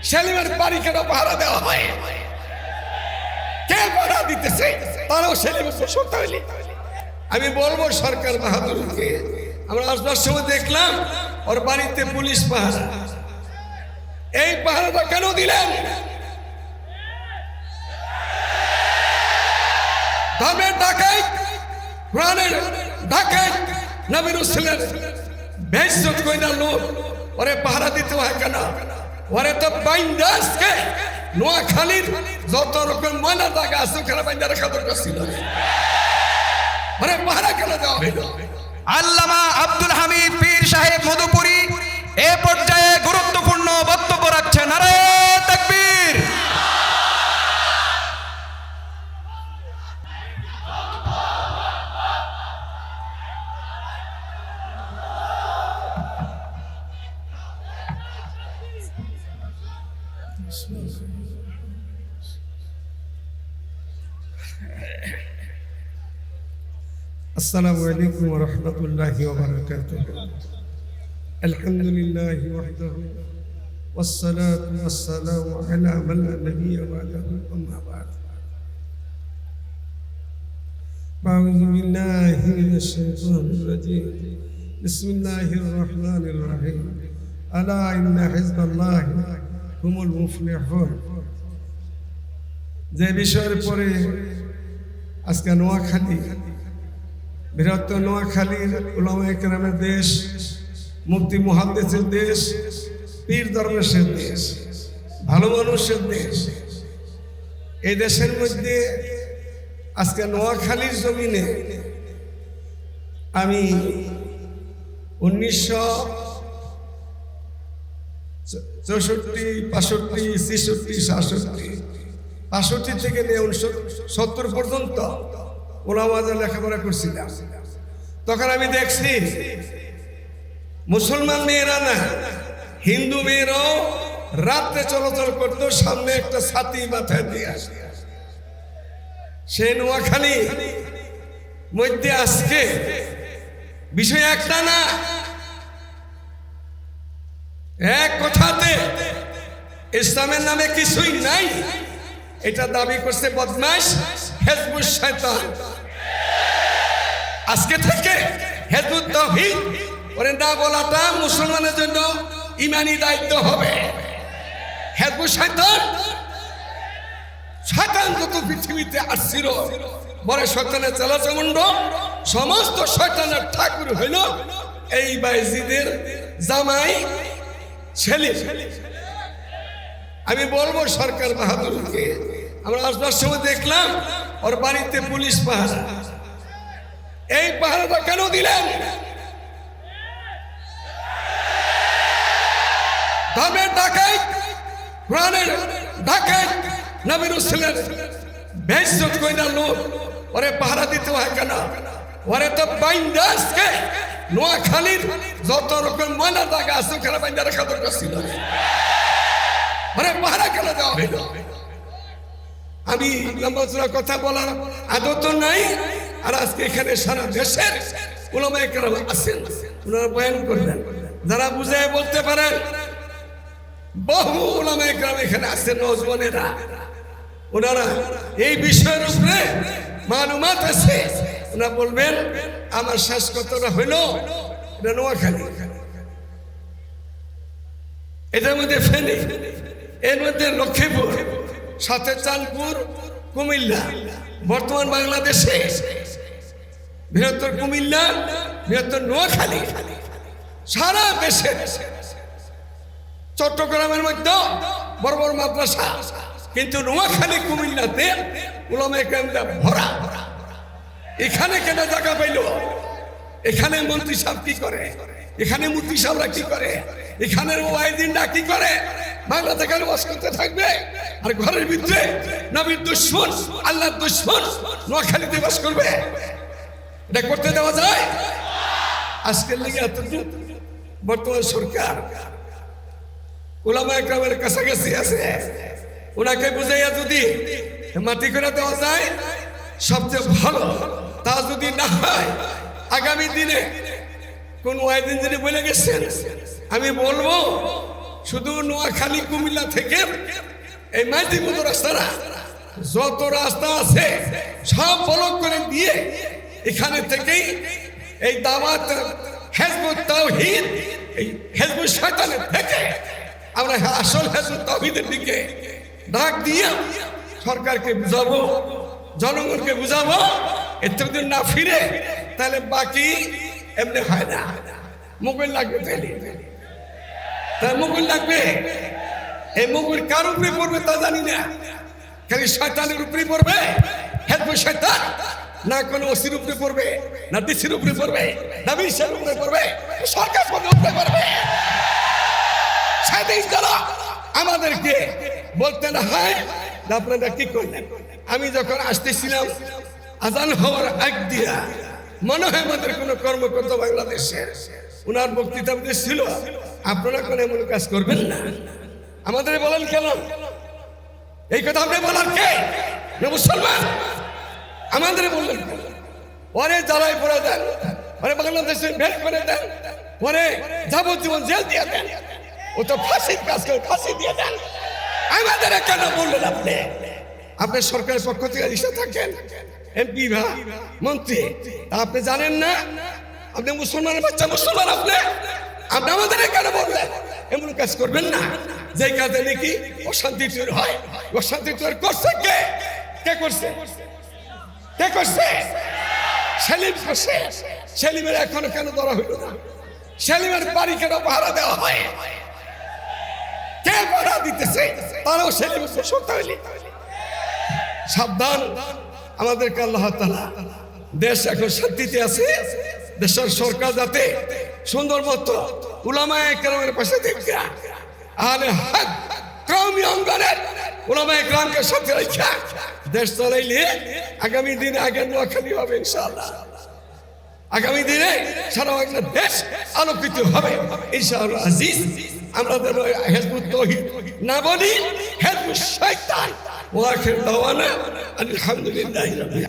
সেলিমের বাড়ি কেন পাহারা দেওয়া হয়? কে পাহারা দিতেছে? তারাও সেলিমের বসত হইলে আমি বলবো সরকার বাহাদুরকে, আমরা আসবার সময় দেখলাম ওর বাড়িতে পুলিশ পাহারা। এই পাহারাটা কেন দিলেন? ধর্মের ডাকাইত, কোরআনের ডাকাইত, নবী রাসূলের বেইজ্জত কইরা লোক ওরে পাহারা দিতে হয় কেন? ওরে তো বাইন্দাসকে নোয়াখালীর যত রকম ময়লা জায়গা আছে ওখানে বাইন্দা রাখা দরকার ছিল। ওরে পাহারা কেন দেওয়া হইল? আল্লামা আব্দুল হামিদ পীর সাহেব মধুপুরী এ পর্যায়ে গুরুত্বপূর্ণ বক্তব্য রাখছেন। নারে তাকবীর। السلام عليكم ورحمة الله وبركاته. الحمد لله وحده والصلاة والسلام على من لا نبي بعده أما بعد. أعوذ بالله من الشيطان الرجيم. بسم الله الرحمن الرحيم. ألا إن حزب الله هم المفلحون. যে বিষয়ের পরে আজকে নোয়াখালী, বৃহত্তর নোয়াখালীর উলামায়ে কেরামের দেশ, মুফতি মুহাদ্দিসের দেশ, পীর দরবেশের দেশ, ভালো মানুষের দেশ, এই দেশের মধ্যে আজকে নোয়াখালীর জমিনে আমি 1964, 65 থেকে নিয়ে 1970 পর্যন্ত ওলামাদের লেখাপড়া করছিলাম। তখন আমি দেখছি মুসলমান মেয়েরা না, হিন্দু মেয়েরাও রাত্রে চলাচল করতো, সামনে একটা ছাতি মাথায় দিয়ে আসে। সে নোয়াখালী মধ্যে আজকে বিষয় একটা না, এক কথাতে ইসলামের নামে কিছুই নাই, এটা দাবি করছে বদমাশ হিজবুশ শয়তান। আজকে থেকে হিজবুত তাওহীদ ওরে না বলাটা মুসলমানের জন্য ইমানি দায়িত্ব হবে। হিজবুশ শয়তান, শয়তান যত পৃথিবীতে আসছিল, বড় শয়তানের চেলাচামুন্ড, সমস্ত শয়তানের ঠাকুর হইল এই বাইজিদের জামাই ছেলে। আমি বলবো সরকার বাহাদুরকে, আমরা আসবার সময় দেখলাম ওর বাড়িতে পুলিশ পাহারা। এই পাহারাটা কেন দিলেন? ধর্মের ডাকাইত, কোরআনের ডাকাইত, নবী রাসূলের বেইজ্জত কইরা লোক ওরে পাহারা দিতে হয় কেন? ওরে তো বাইন্দাসকে নোয়াখালীর যত রকম ময়লা জায়গা আছে ওখানে বাইন্দা রাখা দরকার ছিল। ওরে পাহারা কেন দেওয়া হইল? আমি লম্বা চূড়া কথা বলার আদত নাই। আর আজকে এখানে সারা দেশের উলামায়ে কেরাম আছেন, ওনারা বয়ান করবেন, যারা বুঝায় বলতে পারেন। বহু উলামায়ে কেরাম এখানে আছেন, নওজওয়ানেরা, ওনারা এই বিষয়ের উপরে মালুমাত আছে, ওনারা বলবেন। আমার শেষ কথাটা হইল, এটা নোয়াখালী, এটার মধ্যে ফেনী, এর মধ্যে লক্ষ্মীপুর, সাথে চাঁদপুর, কুমিল্লা, বর্তমান বাংলাদেশে বৃহত্তর কুমিল্লা, বৃহত্তর নোয়াখালী, সারা দেশে চট্টগ্রামের মধ্যে বড় বড় মাদ্রাসা, কিন্তু নোয়াখালী কুমিল্লাতে উলামায়ে কেরামরা ভরা। এখানে কেন জায়গা পাইল? এখানে মন্ত্রী সাহেব কি করে? এখানে মুফতি সাহেবরা কি করে? এখানের ওয়াইদিনরা কি করে? বাংলা থেকে বাস করতে থাকবে, আর ঘরের ভিতরে নবীর দুশমন, আল্লাহর দুশমন নোয়াখালীতে বাস করবে। এটা করতে দেওয়া যায়? আজকের লেগে এতটুকু বর্তমান সরকার উলামায়ে কেরামের কাছাকাছি আছে, ওনাকে বুঝাইয়া যদি মাটি করে দেওয়া যায় সবচেয়ে ভালো। তা যদি না হয়, আগামী দিনে কোন ওয়াইদিন যিনি বলে গেছেন, আমি বলবো শুধু নোয়াখালী কুমিল্লা থেকে এই মাইদিপুর রাস্তাটা যত রাস্তা আছে সব ব্লক করে দিয়ে এখানে থেকেই এই দাওয়াত হিজবুত তাওহীদ এই হিজবুত শয়তানের থেকে আমরা আসল হিজবুত তাওহীদের দিকে ডাক দিয়ে সরকারকে বুঝাবো, জনগণকে বুঝাবো। এতে যদি না ফিরে তাহলে বাকি এমনি হয় না, মুকুল লাগবে। তাহলে মুকুল লাগবে। এই মুকুল কার উপরে পড়বে তা জানি না, খালি শয়তানের উপরে পড়বে, হিজবুত শয়তান, না কোনো ওসির উপরে পড়বে, না ডিসির উপরে পড়বে, না বিশের উপরে পড়বে, সরকার উপরে পড়বে। সেদিন যারা আমাদেরকে বলতে না হয় আপনারা কি করলেন, আমি যখন আসতেছিলাম আজান হওয়ার আগ দিয়া মনে হয় আমাদের কোনো কর্মকর্তা বাংলাদেশের ওনার বক্তৃতা ছিল, আপনারা কোনো এমন কাজ করবেন না। আমাদের বলেন কেন এই কথা? আপনি বলার কে? মুসলমান আমাদের বললেন পরে জ্বালাই পড়ে দেন, পরে বাংলাদেশে বের করে দেন, পরে যাবজ্জীবন জেল দিয়ে দেন, ও তো ফাঁসির কাজ করে ফাঁসি দিয়ে দেন। আমাদের কেন বললেন আপনি? আপনি সরকারের পক্ষ থেকে এসে থাকেন, এমপি বা মন্ত্রী, আপনি জানেন না? আপনি মুসলমানের বাচ্চা, মুসলমান আপনি আমাদের কেন বললেন এমন কাজ করবেন না যে কাজে নাকি অশান্তি তৈরি হয়? অশান্তি তৈরি করছে কে? কে করছে? কে করছে? সেলিম করছে। সেলিমের এখনো কেন ধরা হইল না? সেলিমের বাড়ি কেন পাহারা দেওয়া হয়? কে পাহারা দিতেছে? তারাও সেলিমের সত্য হইলে সাবধান। আমাদেরকে আল্লাহ তাআলা দেশ এখন শান্তিতে আছে, দেশের সরকার যাতে সুন্দর মতো উলামায়ে কেরামের পাশে দেখবে, আহলে হক কওমি অঙ্গনের উলামায়ে কেরামকে সাথে রাখা দেশ চালাইলে আগামী দিনে আগে নোয়াখালী হবে ইনশাআল্লাহ। আগামী দিনে সারা দেশ আলোকিত হবে ইনশাআল্লাহ আজিজ। আমরা যেন হিজবুত তাওহীদ না বলি, হিজবুত শয়তান। ওয়া আখির দাওয়ানা আলহামদুলিল্লাহি রাব্বিল